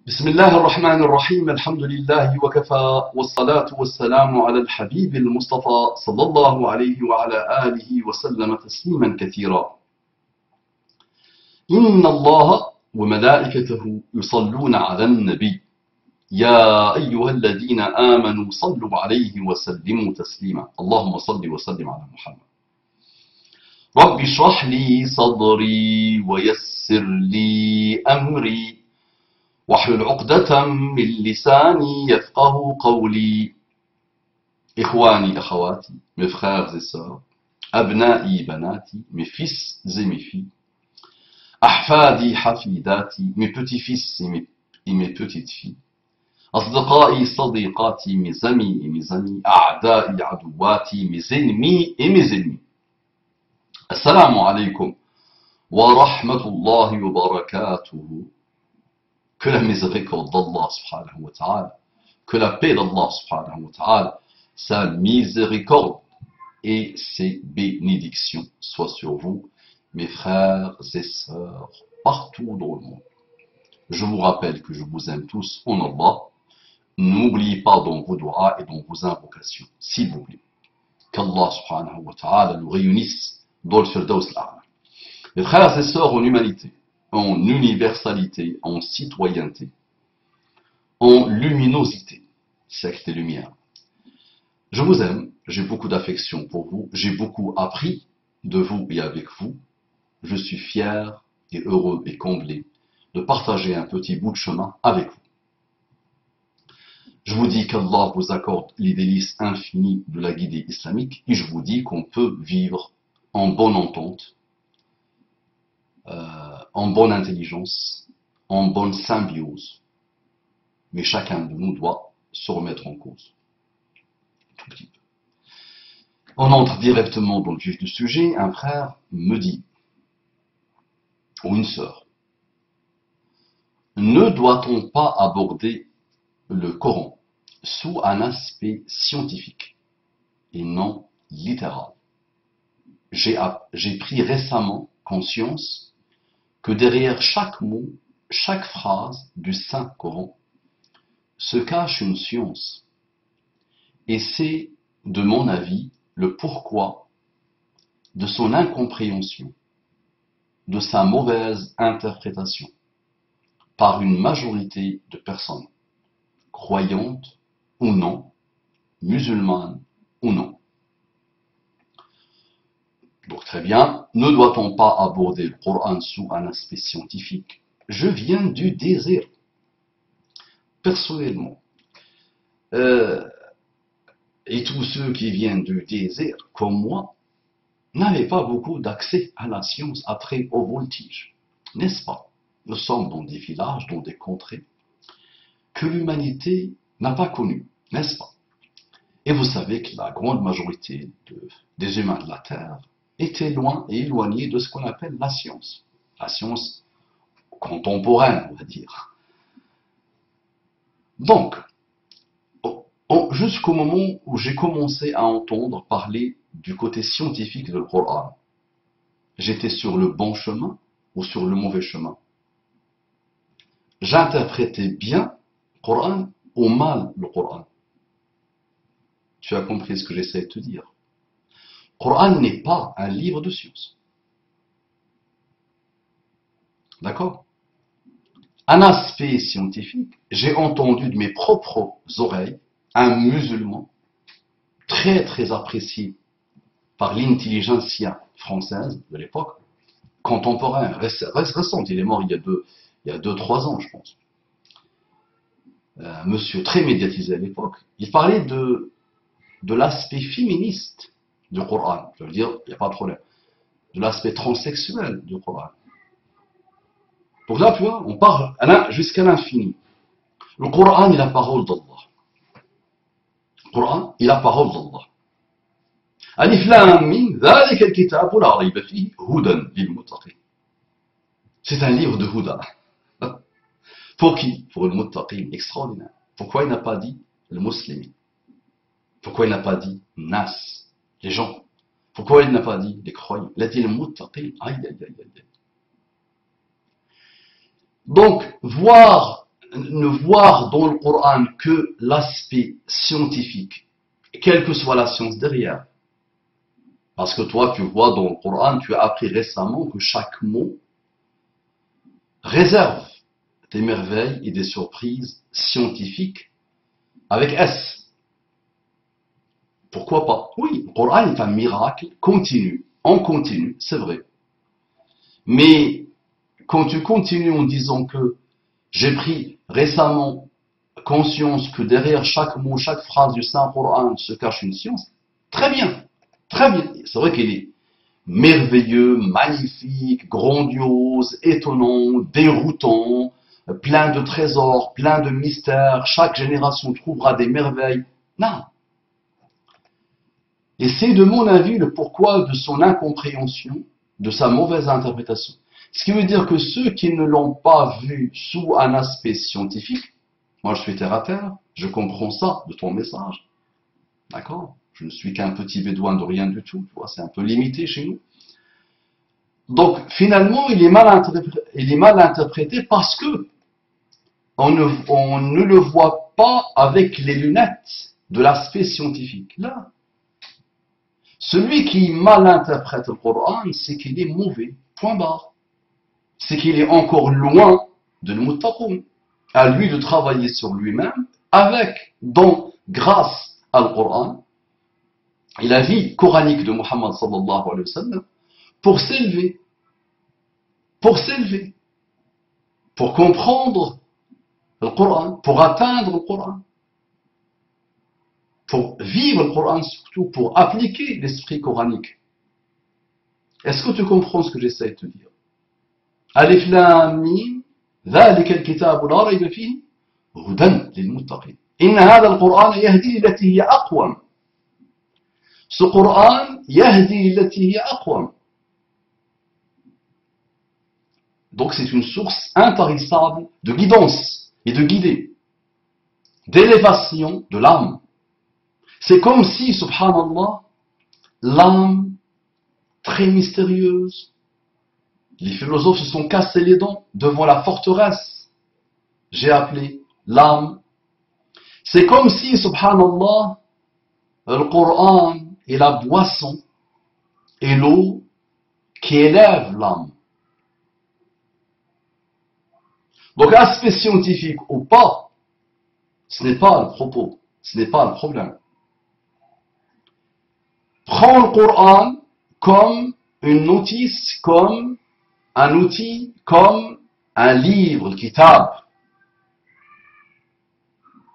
بسم الله الرحمن الرحيم الحمد لله وكفى والصلاة والسلام على الحبيب المصطفى صلى الله عليه وعلى آله وسلم تسليما كثيرا. إن الله وملائكته يصلون على النبي يا أيها الذين آمنوا صلوا عليه وسلموا تسليما. اللهم صل وسلم على محمد. رب اشرح لي صدري ويسر لي أمري واحلل عقدة من لساني يفقه قولي. إخواني أخواتي, mes frères et sœurs, أبنائي بناتي, mes fils et mes filles, أحفادي حفيداتي, mes petits-fils et mes petites-filles, أصدقائي صديقاتي, mes amis et mes amis, أعدائي عدواتي, mes ennemis et mes ennemis. السلام عليكم ورحمة الله وبركاته. Que la miséricorde d'Allah subhanahu wa ta'ala, que la paix d'Allah subhanahu wa ta'ala, sa miséricorde et ses bénédictions soient sur vous, mes frères et sœurs, partout dans le monde. Je vous rappelle que je vous aime tous en Allah. N'oubliez pas dans vos doigts et dans vos invocations, s'il vous plaît, qu'Allah subhanahu wa ta'ala nous réunisse dans le Firdaus al-A'la. Mes frères et sœurs en humanité, en universalité, en citoyenneté, en luminosité, secte et lumière. Je vous aime, j'ai beaucoup d'affection pour vous, j'ai beaucoup appris de vous et avec vous. Je suis fier et heureux et comblé de partager un petit bout de chemin avec vous. Je vous dis qu'Allah vous accorde les délices infinies de la guidée islamique et je vous dis qu'on peut vivre en bonne entente, en bonne intelligence, en bonne symbiose. Mais chacun de nous doit se remettre en cause. Tout petit peu. On entre directement dans le vif du sujet. Un frère me dit, ou une sœur, ne doit-on pas aborder le Coran sous un aspect scientifique et non littéral? J'ai pris récemment conscience que derrière chaque mot, chaque phrase du Saint-Coran se cache une science. Et c'est, de mon avis, le pourquoi de son incompréhension, de sa mauvaise interprétation par une majorité de personnes, croyantes ou non, musulmanes ou non. Donc très bien, ne doit-on pas aborder le Coran sous un aspect scientifique? Je viens du désert. Personnellement, et tous ceux qui viennent du désert, comme moi, n'avaient pas beaucoup d'accès à la science après au voltige. N'est-ce pas? Nous sommes dans des villages, dans des contrées que l'humanité n'a pas connues, n'est-ce pas? Et vous savez que la grande majorité des humains de la Terre était loin et éloigné de ce qu'on appelle la science contemporaine, on va dire. Donc, jusqu'au moment où j'ai commencé à entendre parler du côté scientifique du Coran, j'étais sur le bon chemin ou sur le mauvais chemin? J'interprétais bien le Coran ou mal le Coran? Tu as compris ce que j'essaie de te dire? Le Coran n'est pas un livre de science. D'accord? Un aspect scientifique, j'ai entendu de mes propres oreilles un musulman très très apprécié par l'intelligentsia française de l'époque, contemporain, récente, il est mort il y a 2-3 ans je pense. Un monsieur très médiatisé à l'époque, il parlait de l'aspect féministe du Coran, je veux dire, il n'y a pas de problème, de l'aspect transsexuel du Coran. Donc là, tu vois, on parle jusqu'à l'infini. Le Coran est la parole d'Allah. Le Coran est la parole d'Allah. Alif Lam Mim, ذلك الكتاب لا ريب فيه هدى للمتقين. C'est un livre de Huda. Pour qui? Pour le muttaqin, extraordinaire. Pourquoi il n'a pas dit le musulman? Pourquoi il n'a pas dit Nas, les gens? Pourquoi il n'a pas dit les croyants? Il a dit le muttaqin. Aïe, aïe, aïe, aïe. Donc, voir ne voir dans le Coran que l'aspect scientifique, quelle que soit la science derrière. Parce que toi, tu vois dans le Coran, tu as appris récemment que chaque mot réserve des merveilles et des surprises scientifiques avec S. Pourquoi pas? Oui, le Coran est un miracle continu, en continu, c'est vrai. Mais quand tu continues en disant que j'ai pris récemment conscience que derrière chaque mot, chaque phrase du Saint-Coran se cache une science, très bien, très bien. C'est vrai qu'il est merveilleux, magnifique, grandiose, étonnant, déroutant, plein de trésors, plein de mystères, chaque génération trouvera des merveilles. Non. Et c'est de mon avis le pourquoi de son incompréhension, de sa mauvaise interprétation. Ce qui veut dire que ceux qui ne l'ont pas vu sous un aspect scientifique, moi je suis terre à terre, je comprends ça de ton message. D'accord? Je ne suis qu'un petit bédouin de rien du tout, tu vois, c'est un peu limité chez nous. Donc finalement, il est mal interprété parce que on ne le voit pas avec les lunettes de l'aspect scientifique. Là, celui qui mal interprète le Coran, c'est qu'il est mauvais, point barre. C'est qu'il est encore loin de l'muttaqoun. À lui de travailler sur lui-même avec, donc, grâce à le Coran et la vie coranique de Muhammad sallallahu alayhi wa sallam, pour s'élever, pour comprendre le Coran, pour atteindre le Coran, pour vivre le Coran surtout, pour appliquer l'esprit coranique. Est-ce que tu comprends ce que j'essaie de te dire? Alif Lam Mim, ذلك الكتاب لا ريب فيه هدى للمتقين. إن هذا القرآن يهدي للتي هي أقوم. Ce Coran يهدي للتي هي أقوم. Donc c'est une source intarissable de guidance et de guider, d'élévation de l'âme. C'est comme si, subhanallah, l'âme très mystérieuse, les philosophes se sont cassés les dents devant la forteresse, j'ai appelé l'âme. C'est comme si, subhanallah, le Coran est la boisson et l'eau qui élève l'âme. Donc, aspect scientifique ou pas, ce n'est pas le propos, ce n'est pas le problème. Prends le Coran comme une notice, comme un outil, comme un livre, le kitab,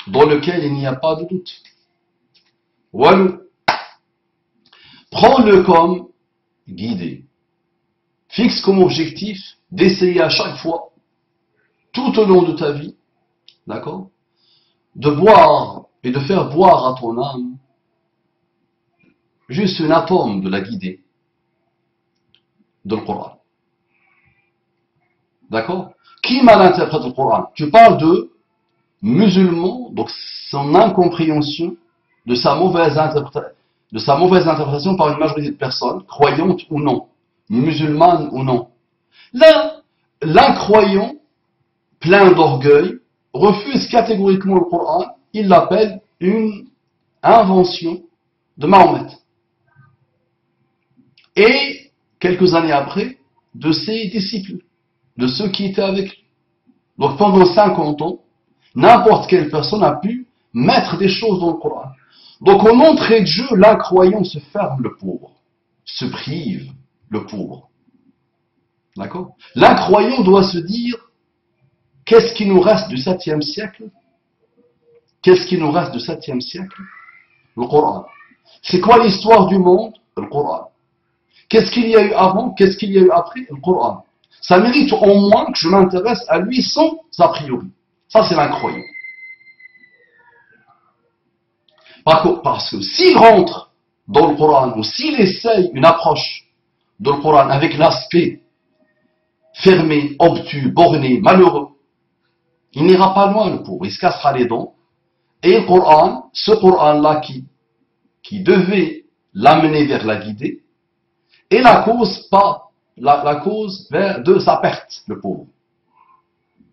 dans lequel il n'y a pas de doute. Walou. Prends-le comme guidé. Fixe comme objectif d'essayer à chaque fois, tout au long de ta vie, d'accord, de boire et de faire boire à ton âme juste un atome de la guidée de le Coran. D'accord? Qui mal interprète le Coran? Tu parles de musulmans, donc son incompréhension de sa mauvaise interprétation par une majorité de personnes, croyantes ou non, musulmanes ou non. Là, l'incroyant, plein d'orgueil, refuse catégoriquement le Coran, il l'appelle une invention de Mahomet. Et, quelques années après, de ses disciples, de ceux qui étaient avec lui. Donc pendant 50 ans, n'importe quelle personne a pu mettre des choses dans le Coran. Donc en entrée de jeu, l'incroyant se ferme le pauvre, se prive le pauvre. D'accord? L'incroyant doit se dire, qu'est-ce qui nous reste du 7e siècle? Qu'est-ce qui nous reste du 7e siècle? Le Coran. C'est quoi l'histoire du monde? Le Coran. Qu'est-ce qu'il y a eu avant? Qu'est-ce qu'il y a eu après? Le Coran. Ça mérite au moins que je m'intéresse à lui sans a priori. Ça, c'est l'incroyant. Parce que s'il rentre dans le Coran, ou s'il essaye une approche de le Coran avec l'aspect fermé, obtus, borné, malheureux, il n'ira pas loin, le pauvre. Il se cassera les dents. Et le Coran, ce Coran-là qui devait l'amener vers la guidée, est la cause de sa perte, le pauvre.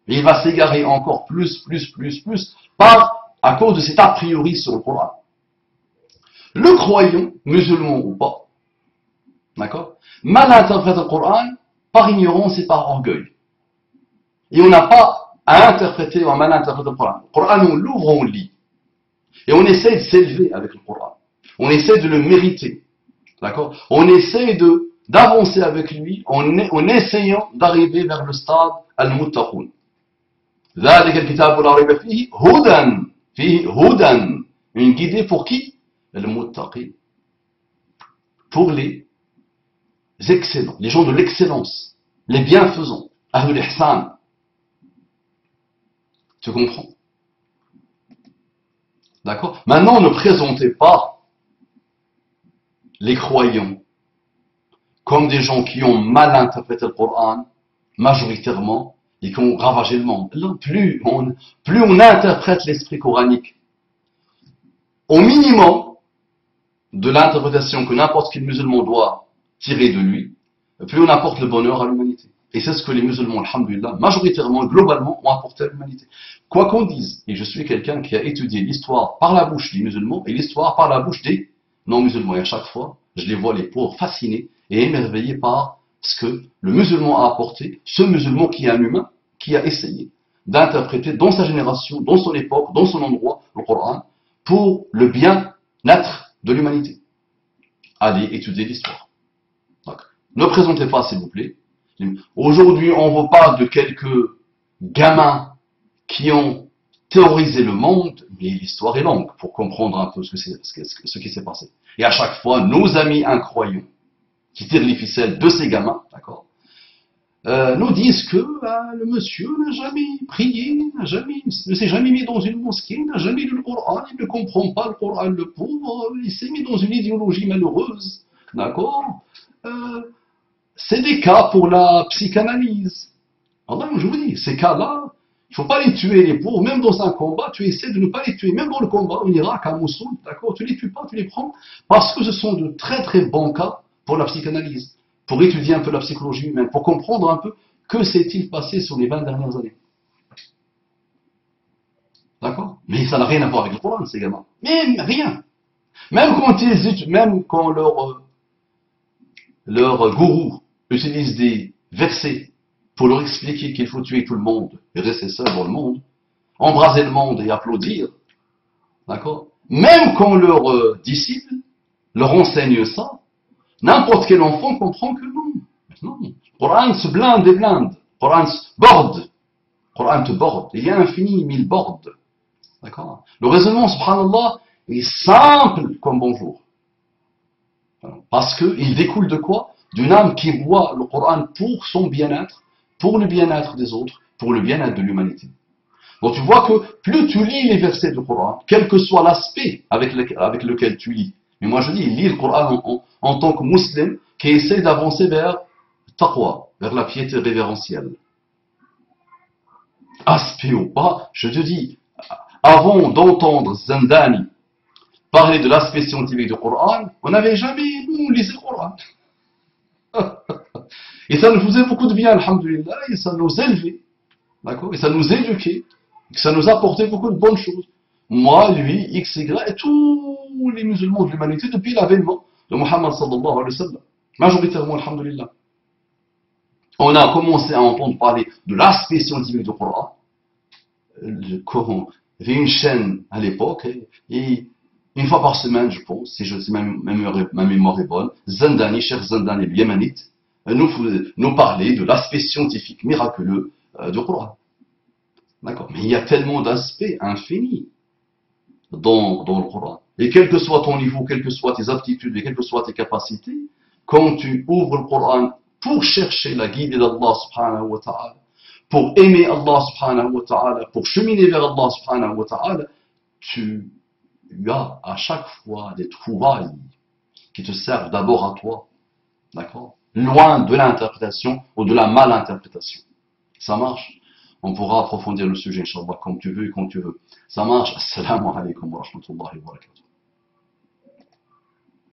Et il va s'égarer encore plus, à cause de cet a priori sur le Coran. Le croyant, musulman ou pas, d'accord, mal interprète le Coran par ignorance et par orgueil. Et on n'a pas à interpréter ou à mal interpréter le Coran. Le Coran, on l'ouvre, on lit. Et on essaie de s'élever avec le Coran. On essaie de le mériter. D'accord? On essaie d'avancer avec lui en essayant d'arriver vers le stade al-muttaqoun. ذلك الكتاب لا ريب فيه هدى. Une guidée pour qui? Al-muttaqin. Pour les excellents, les gens de l'excellence, les bienfaisants, ahlul ihsan. Tu comprends? D'accord? Maintenant, ne présentez pas les croyants comme des gens qui ont mal interprété le Coran, majoritairement, et qui ont ravagé le monde. Là, plus on interprète l'esprit coranique, au minimum de l'interprétation que n'importe quel musulman doit tirer de lui, plus on apporte le bonheur à l'humanité. Et c'est ce que les musulmans, alhamdulillah, majoritairement, globalement, ont apporté à l'humanité. Quoi qu'on dise, et je suis quelqu'un qui a étudié l'histoire par la bouche des musulmans et l'histoire par la bouche des non-musulmans. Et à chaque fois, je les vois, les pauvres, fascinés et émerveillés par ce que le musulman a apporté, ce musulman qui est un humain, qui a essayé d'interpréter dans sa génération, dans son époque, dans son endroit, le Coran, pour le bien-être de l'humanité. Allez étudier l'histoire. Ne présentez pas, s'il vous plaît. Aujourd'hui, on vous parle de quelques gamins qui ont théorisé le monde, mais l'histoire est longue pour comprendre un peu ce qui s'est passé. Et à chaque fois, nos amis incroyants, qui tirent les ficelles de ces gamins, d'accord, nous disent que le monsieur n'a jamais prié, ne s'est jamais mis dans une mosquée, n'a jamais lu le Coran, il ne comprend pas le Coran, le pauvre, il s'est mis dans une idéologie malheureuse, d'accord. C'est des cas pour la psychanalyse. Alors, je vous dis, ces cas-là, il ne faut pas les tuer, les pauvres, même dans un combat, tu essaies de ne pas les tuer, même dans le combat en Irak, à Mossoul, d'accord, tu les tues pas, tu les prends, parce que ce sont de très très bons cas pour la psychanalyse, pour étudier un peu la psychologie humaine, pour comprendre un peu que s'est-il passé sur les 20 dernières années. D'accord? Mais ça n'a rien à voir avec le Coran, ces gamins. Même rien. Même quand leur gourou utilise des versets pour leur expliquer qu'il faut tuer tout le monde et rester seul dans le monde, embraser le monde et applaudir, d'accord? Même quand leurs disciples leur enseignent ça, n'importe quel enfant comprend que non. Non. Le Coran se blinde et blinde. Le Coran se borde. Le Coran te borde. Il y a infini, mille bordes. D'accord? Le raisonnement, subhanallah, est simple comme bonjour. Parce qu'il découle de quoi? D'une âme qui voit le Coran pour son bien-être, pour le bien-être des autres, pour le bien-être de l'humanité. Donc tu vois que plus tu lis les versets du Coran, quel que soit l'aspect avec lequel tu lis, mais moi je dis, lis le Coran en tant que musulman qui essaie d'avancer vers taqwa, vers la piété révérentielle. Aspect ou pas, je te dis, avant d'entendre Zandani parler de l'aspect scientifique du Coran, on n'avait jamais, nous, lisé le Coran. Et ça nous faisait beaucoup de bien, alhamdulillah, et ça nous élevait, d'accord, et ça nous éduquait, et ça nous apportait beaucoup de bonnes choses. Moi, lui, X, Y, et tous les musulmans de l'humanité depuis l'avènement de Muhammad sallallahu alayhi wa sallam. Majoritairement, alhamdulillah. On a commencé à entendre parler de l'aspect scientifique du Coran. Il y avait une chaîne à l'époque, et une fois par semaine, je pense, si ma mémoire est bonne, Zandani, Cheikh Zandani, le Yéménite, nous parlait de l'aspect scientifique miraculeux du Coran. D'accord? Mais il y a tellement d'aspects infinis dans le Coran. Et quel que soit ton niveau, quelles que soient tes aptitudes et quelles que soient tes capacités, quand tu ouvres le Coran pour chercher la guidée d'Allah subhanahu wa ta'ala, pour aimer Allah subhanahu wa ta'ala, pour cheminer vers Allah subhanahu wa ta'ala, tu as à chaque fois des trouvailles qui te servent d'abord à toi. D'accord? Loin de l'interprétation ou de la malinterprétation. Ça marche? On pourra approfondir le sujet, Inch'Allah, comme tu veux et quand tu veux. Ça marche? Assalamu alaikum wa rahmatullahi wa barakatuh.